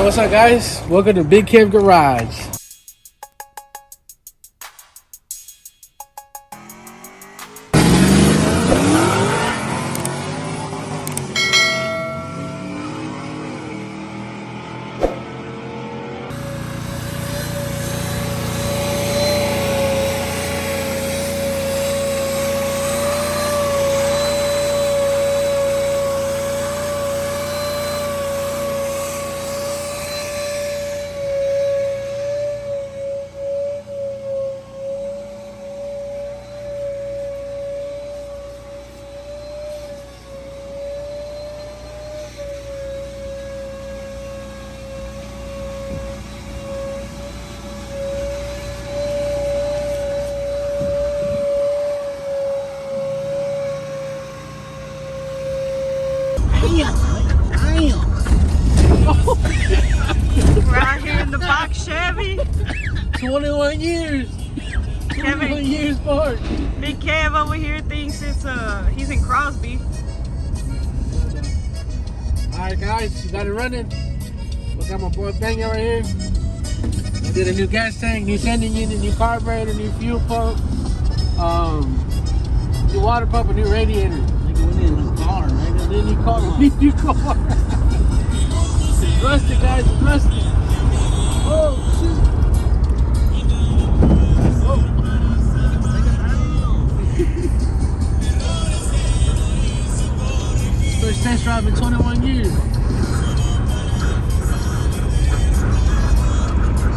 Alright, what's up guys? Welcome to Big Kev Garage. We're out here in the box Chevy. 21 years. 21 years apart. Big Kev over here thinks he's in Crosby. Alright guys, you got it running. Look at my boy Bang right here. I did a new gas tank, new sending unit, new carburetor, new fuel pump, new water pump, a new radiator. Like we need a new car, right? And then new car, new car. It's rusted guys, it's rusted. Oh shoot. First test drive in 21 years.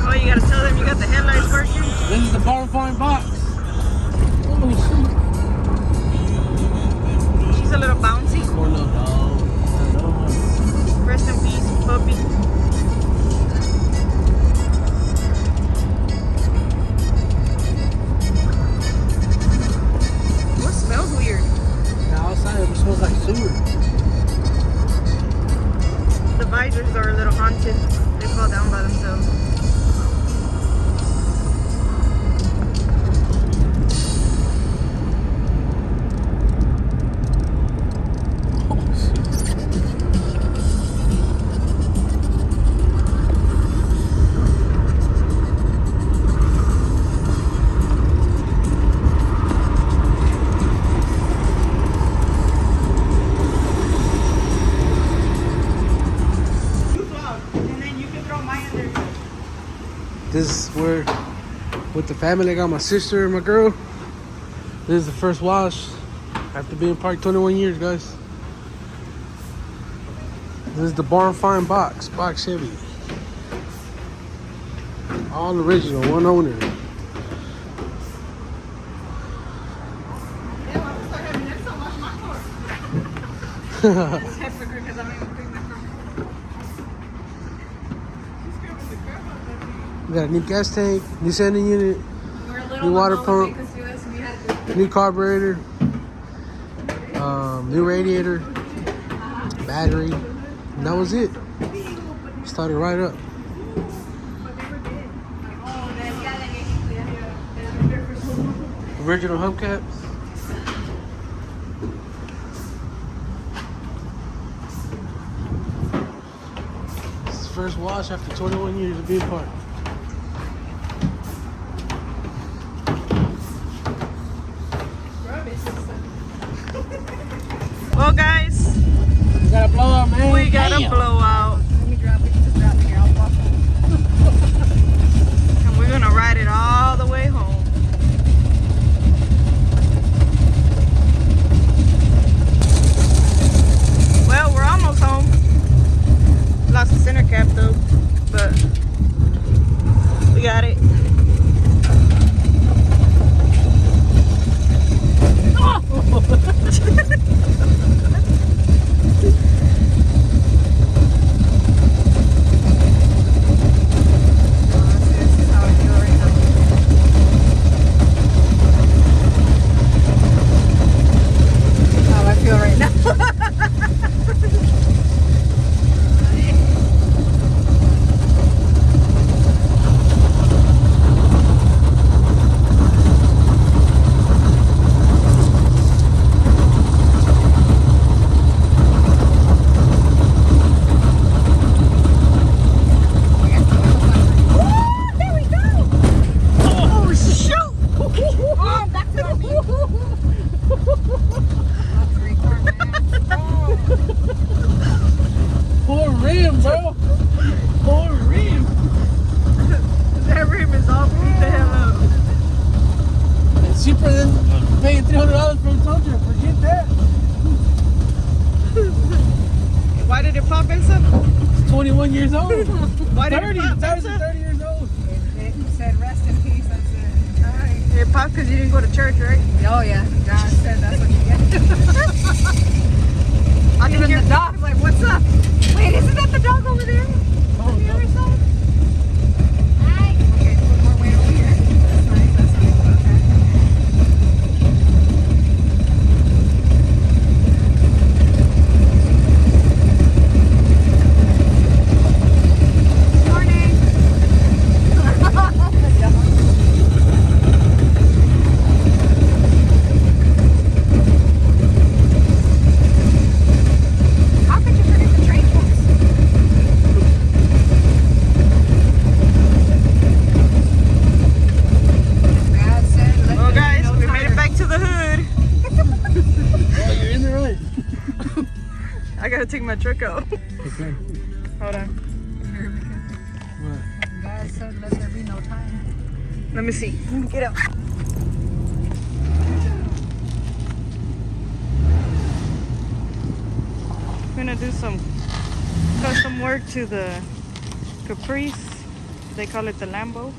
Oh, you gotta tell them you got the headlights working? This is the barn find box. Oh shoot. She's a little bouncy. Poor little dog. Rest in peace, puppy. What smells weird? Now outside it smells like sewer. The visors are a little haunted. They fall down by themselves. This is where, with the family, I got my sister and my girl. This is the first wash after being parked 21 years, guys. This is the barn find box Chevy. All original, one owner. We got a new gas tank, new sending unit, new water pump, new carburetor, new radiator, battery, and that was it. Started right up. Original hubcaps. This is the first wash after 21 years of being parked. Well, guys, We got a blowout, man. we got a blowout. Let me drop it. Just drop it here. I'll walk home. And we're gonna ride it all the way home. Well, we're almost home. Lost the center cap though, but we got it. cheaper than paying $300 for a tow truck. Forget that. Why did it pop, Enzo? It's 21 years old. Why did 30. it pop, Tires Enzo? are 30 years old. It said rest in peace. That's it. All right. It popped because you didn't go to church, right? Oh yeah. God said that's what you get. I can Even hear the dog's like, "What's up?" Wait, isn't that the dog over there? Oh, On the no. other side. Hi. Okay, put more weight over here. That's nice. That's nice. Okay. Morning. How could you forget the train tracks? Dad said, let Well, there be guys, no we made it tire. back to the hood. Oh, you're in there, right? I gotta take my truck out. Okay. Hold on. What? Dad said, let there be no tire. Let me see. Get out. I'm gonna do some custom work to the Caprice. They call it the Lambo.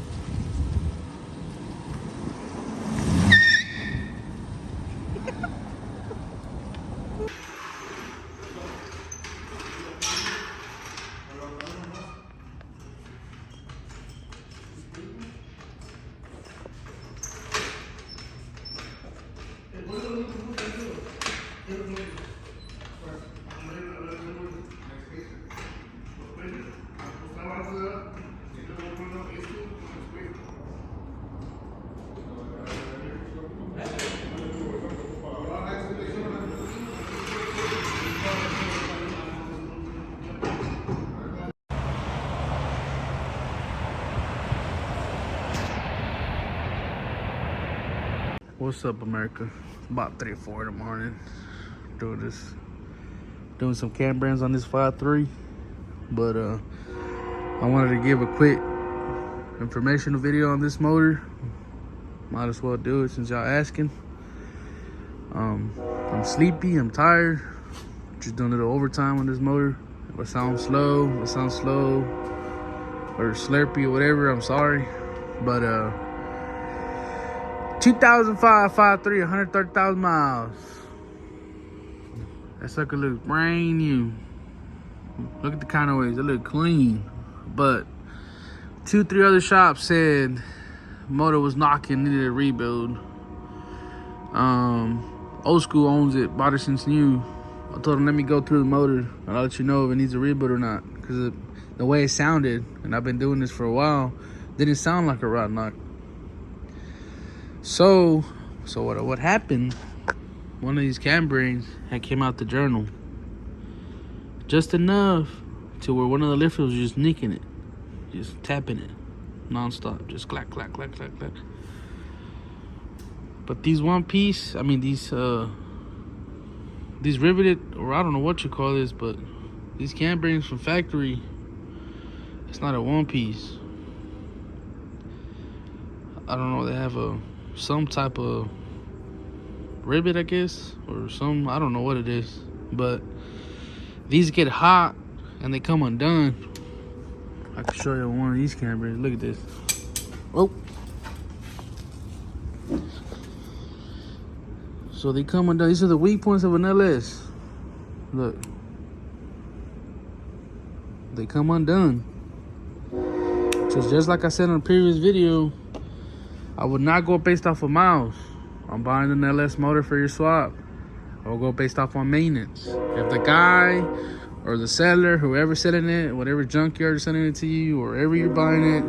What's up, America? About 3 or 4 in the morning. Doing some cam brands on this 5.3. But I wanted to give a quick informational video on this motor. Might as well do it since y'all asking. I'm sleepy, I'm tired. Just doing a little overtime on this motor. If I sound slow, or slurpy or whatever, I'm sorry. But 2005 5.3, 130,000 miles. That sucker looks brand new. Look at the kind of ways, it look clean. But 2-3 other shops said motor was knocking, needed a rebuild. Old School owns it, bought it since new. I told him, let me go through the motor and I'll let you know if it needs a rebuild or not. Because the way it sounded, and I've been doing this for a while, didn't sound like a rod knock. So what happened, one of these cam brains had came out the journal. Just enough to where one of the lifters was just nicking it. Just tapping it non-stop. Just clack, clack, clack, clack, clack. But these one piece, I mean these riveted, or I don't know what you call this, but these cam brains from factory, it's not a one piece. I don't know, they have some type of rivet, I guess, or some, I don't know what it is, but these get hot and they come undone. I can show you one of these cameras. Look at this. Oh, so they come undone. These are the weak points of an LS. Look, they come undone. So just like I said in a previous video, I would not go based off of miles. I'm buying an LS motor for your swap. I will go based off on maintenance. If the guy or the seller, whoever's selling it, whatever junkyard is selling it to you, or wherever you're buying it,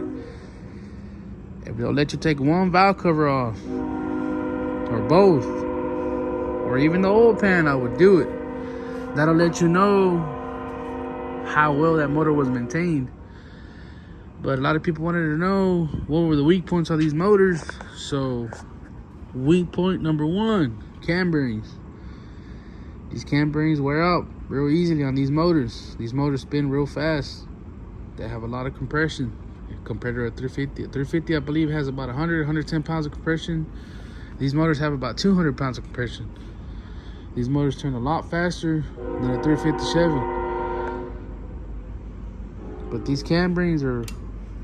if they'll let you take one valve cover off, or both, or even the oil pan, I would do it. That'll let you know how well that motor was maintained. But a lot of people wanted to know what were the weak points of these motors. So weak point number 1, cam bearings. These cam bearings wear out real easily on these motors. These motors spin real fast. They have a lot of compression compared to a 350. A 350, I believe, has about 100, 110 pounds of compression. These motors have about 200 pounds of compression. These motors turn a lot faster than a 350 Chevy. But these cam bearings are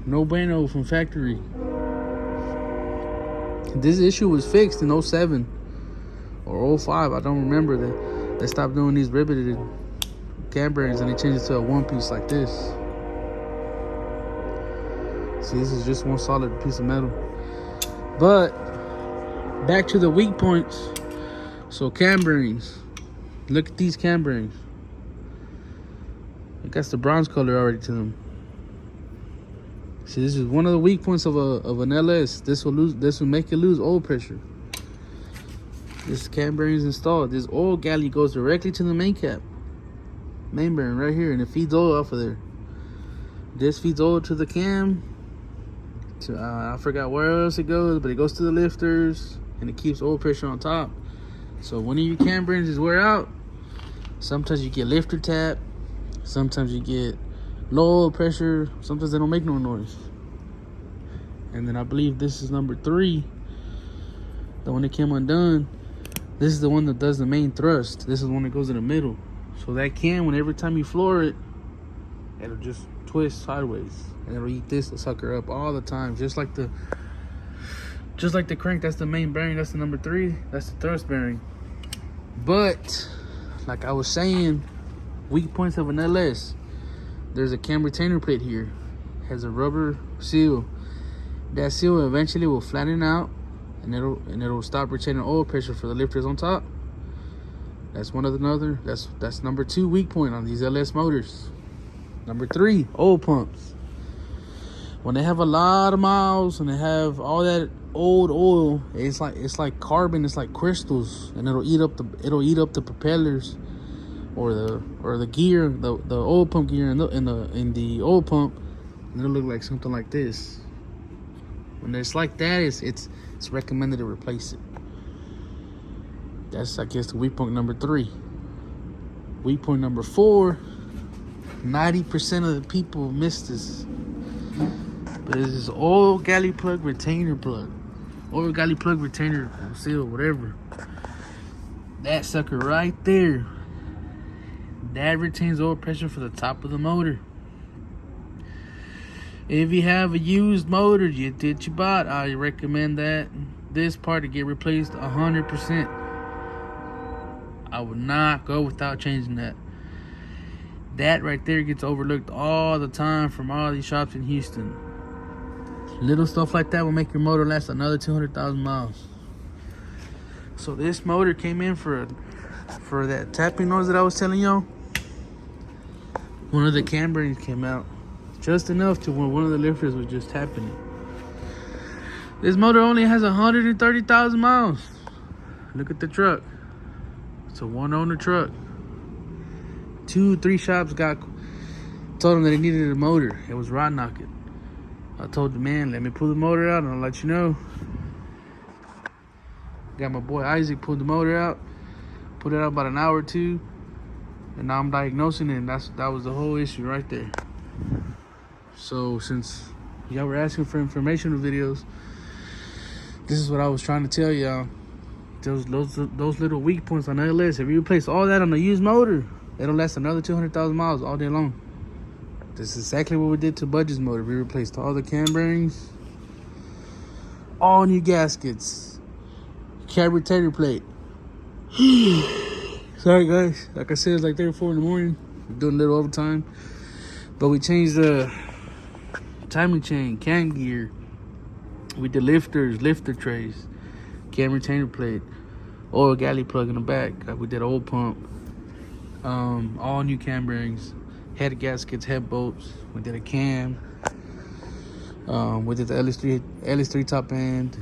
no bueno from factory. This issue was fixed in 07 or 05. I don't remember that. They stopped doing these riveted cam bearings and they changed it to a one piece like this. See, this is just one solid piece of metal. But back to the weak points. So cam bearings. Look at these cam bearings. It got the bronze color already to them. See, this is one of the weak points of an LS. This will make it lose oil pressure. This cam bearing is installed. This oil galley goes directly to the main cap. Main bearing right here, and it feeds oil off of there. This feeds oil to the cam. To I forgot where else it goes, but it goes to the lifters, and it keeps oil pressure on top. So when your cam bearings is wear out, sometimes you get lifter tap, sometimes you get low oil pressure, sometimes they don't make no noise. And then I believe this is number 3, the one that came undone. This is the one that does the main thrust. This is the one that goes in the middle. So that cam, when every time you floor it, it'll just twist sideways, and it'll eat this sucker up all the time, just like the crank. That's the main bearing. That's the number 3. That's the thrust bearing. But like I was saying, weak points of an LS. There's a cam retainer plate here. It has a rubber seal. That seal eventually will flatten out, and it'll stop retaining oil pressure for the lifters on top. That's that's number 2 weak point on these LS motors. Number 3, oil pumps. When they have a lot of miles and they have all that old oil, it's like carbon, it's like crystals, and it'll eat up the propellers or the gear, the oil pump gear in the oil pump, and it'll look like something like this. When it's like that, it's recommended to replace it. That's, I guess, the weak point number 3. Weak point number 4. 90% of the people miss this. But it's this oil galley plug retainer plug. Oil galley plug retainer seal, whatever. That sucker right there. That retains oil pressure for the top of the motor. If you have a used motor you bought, I recommend this part to get replaced 100%. I would not go without changing that. That right there gets overlooked all the time from all these shops in Houston. Little stuff like that will make your motor last another 200,000 miles. So this motor came in for that tapping noise that I was telling y'all. One of the cam bearings came out just enough to where one of the lifters was just tapping it. This motor only has 130,000 miles. Look at the truck. It's a one-owner truck. 2-3 shops told them that they needed a motor. It was rod knocking. I told the man, let me pull the motor out and I'll let you know. Got my boy Isaac pulled the motor out. Put it out about an hour or 2. And now I'm diagnosing it, and that was the whole issue right there. So since y'all were asking for informational videos, this is what I was trying to tell y'all. Those little weak points on LS, if you replace all that on a used motor, it'll last another 200,000 miles all day long. This is exactly what we did to Budge's motor. We replaced all the cam bearings, all new gaskets, cab retainer plate. Sorry guys, like I said, it's like 3 or 4 in the morning. We're doing a little overtime, but we changed the timing chain, cam gear. We did lifters, lifter trays, cam retainer plate, oil galley plug in the back. We did oil pump, all new cam bearings, head gaskets, head bolts. We did a cam. We did the LS3 top end.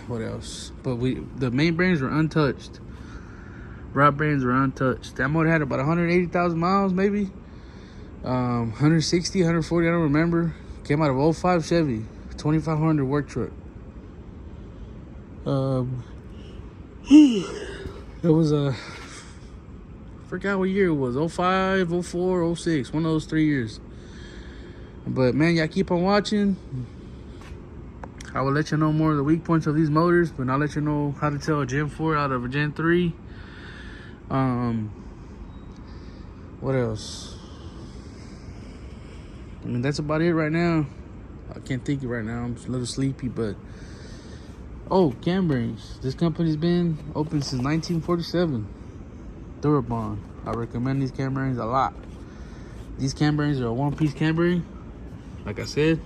What else? But the main bearings were untouched. Rod bearings were untouched. That motor had about 180,000 miles, maybe. 160, 140, I don't remember. Came out of 05 Chevy, 2500 work truck. It was I forgot what year it was. 05, 04, 06, one of those 3 years. But man, y'all keep on watching. I will let you know more of the weak points of these motors, but I'll let you know how to tell a Gen 4 out of a Gen 3. What else? I mean, that's about it right now. I can't think of it right now. I'm just a little sleepy, but oh, cam bearings. This company's been open since 1947. Durabond. I recommend these cam bearings a lot. These cam bearings are a one-piece cam bearing. Like I said,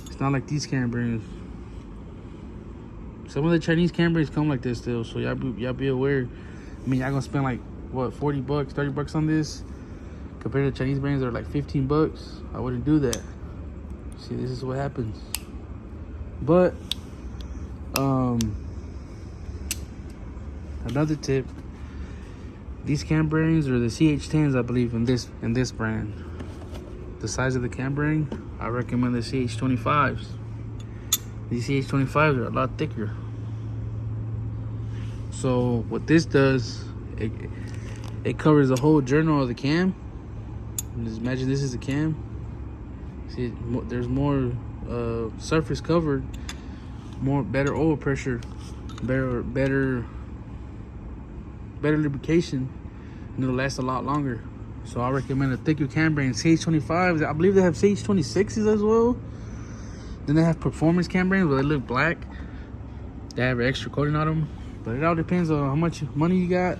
it's not like these cam bearings. Some of the Chinese cam bearings come like this still, so y'all be aware. I mean, y'all gonna spend like what, 40 bucks, 30 bucks on this compared to Chinese bearings that are like 15 bucks. I wouldn't do that. See, this is what happens. But another tip, these cam bearings are the CH10s, I believe, in this brand. The size of the cam bearing, I recommend the CH25s. These CH25s are a lot thicker. So what this does, it covers the whole journal of the cam. Just imagine this is a cam. See, there's more surface covered, better oil pressure, better lubrication, and it'll last a lot longer. So I recommend a thicker cam bearing. CH25s, I believe they have CH26s as well. Then they have performance cam bearings where they look black. They have an extra coating on them. But it all depends on how much money you got.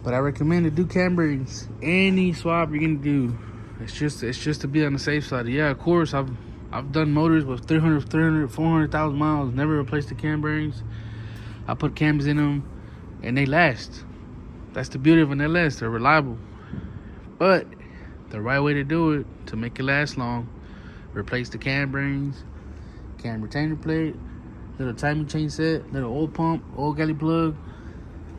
But I recommend to do cam bearings. Any swap you're gonna do, it's just to be on the safe side. Yeah, of course, I've done motors with 300, 400,000 miles. Never replaced the cam bearings. I put cams in them, and they last. That's the beauty of an LS. They're reliable. But the right way to do it, to make it last long, replace the cam bearings, cam retainer plate, little timing chain set, little oil pump, oil galley plug,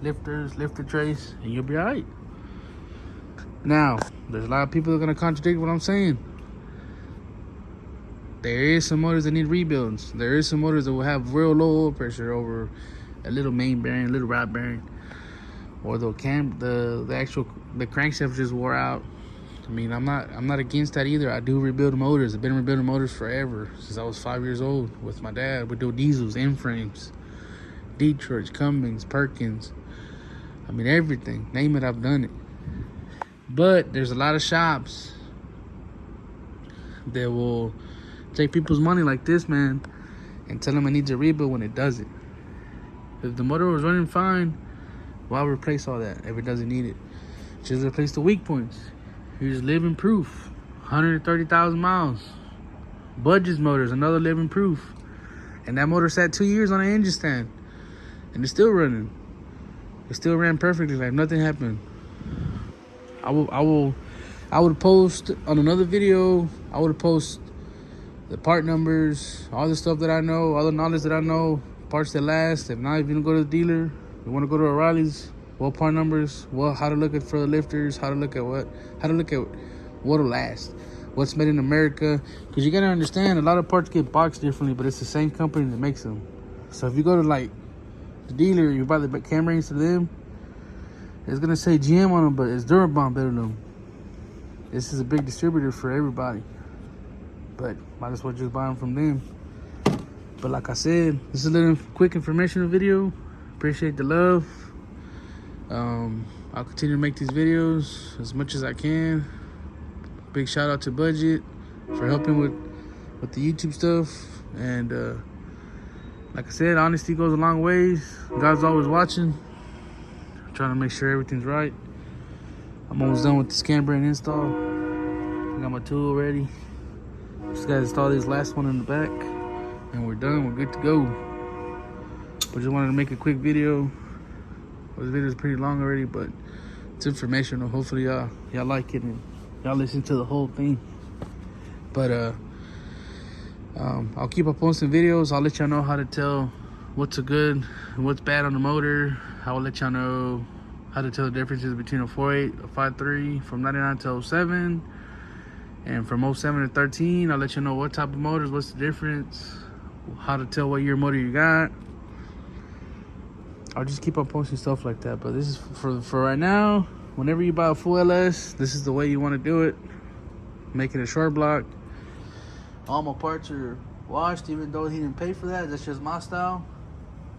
lifters, lifter trace, and you'll be all right. Now, there's a lot of people that are going to contradict what I'm saying. There is some motors that need rebuilds. There is some motors that will have real low oil pressure over a little main bearing, a little rod bearing, or the crankshaft just wore out. I mean, I'm not against that either. I do rebuild motors. I've been rebuilding motors forever, since I was 5 years old with my dad. We do diesels, M-frames, Detroits, Cummins, Perkins. I mean, everything. Name it, I've done it. But there's a lot of shops that will take people's money like this, man, and tell them it needs a rebuild when it doesn't. If the motor was running fine, why replace all that if it doesn't need it? Just replace the weak points. Here's living proof. 130,000 miles. Budget's motor is another living proof. And that motor sat 2 years on an engine stand, and it's still running. It still ran perfectly, like nothing happened. I would post on another video. I would post the part numbers, all the stuff that I know, all the knowledge that I know, parts that last. If not, if you don't go to the dealer, you want to go to O'Reilly's, what part numbers, how to look at for the lifters, how to look at what'll last, what's made in America. Because you gotta understand, a lot of parts get boxed differently, but it's the same company that makes them. So if you go to like the dealer, you buy the cam bearings to them, it's gonna say GM on them, but it's Durabond better than them. This is a big distributor for everybody, but might as well just buy them from them. But like I said, this is a little quick informational video. Appreciate the love. I'll continue to make these videos as much as I can. Big shout out to Budget for helping with the YouTube stuff. And like I said, honesty goes a long ways. God's always watching. I'm trying to make sure everything's right. I'm almost done with the scan bearing install. I got my tool ready. Just gotta install this last one in the back, and we're done. We're good to go. But just wanted to make a quick video. This video is pretty long already, but it's informational. Hopefully y'all like it and y'all listen to the whole thing. But I'll keep on posting videos. I'll let y'all know how to tell what's a good and what's bad on the motor. I will let y'all know how to tell the differences between a 4.8, a 5.3, from 99 to 07, and from 07 to 13. I'll let you know what type of motors, what's the difference, how to tell what year motor you got. I'll just keep on posting stuff like that. But this is for right now. Whenever you buy a full LS, this is the way you want to do it. Make it a short block. All my parts are washed, even though he didn't pay for that. That's just my style.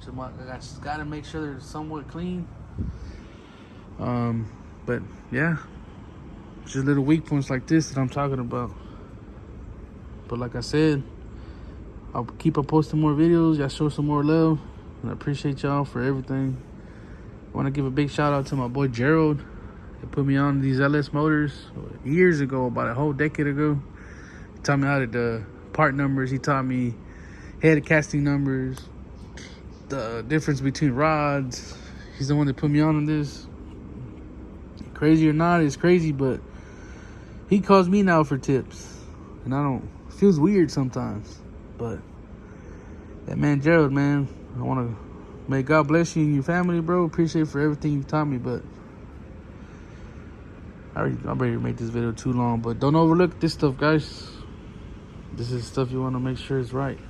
I just gotta make sure they're somewhat clean. But yeah, just little weak points like this that I'm talking about. But like I said, I'll keep on posting more videos. Y'all show some more love, and I appreciate y'all for everything. I want to give a big shout out to my boy Gerald. He put me on these LS motors years ago, about a whole decade ago. He taught me how to the part numbers. He taught me head casting numbers, the difference between rods. He's the one that put me on this. Crazy or not, it's crazy, but he calls me now for tips, and I don't. It feels weird sometimes, but that man Gerald, man, I want to. May God bless you and your family, bro. Appreciate for everything you taught me, but I'm ready to make this video too long. But don't overlook this stuff, guys. This is stuff you want to make sure is right.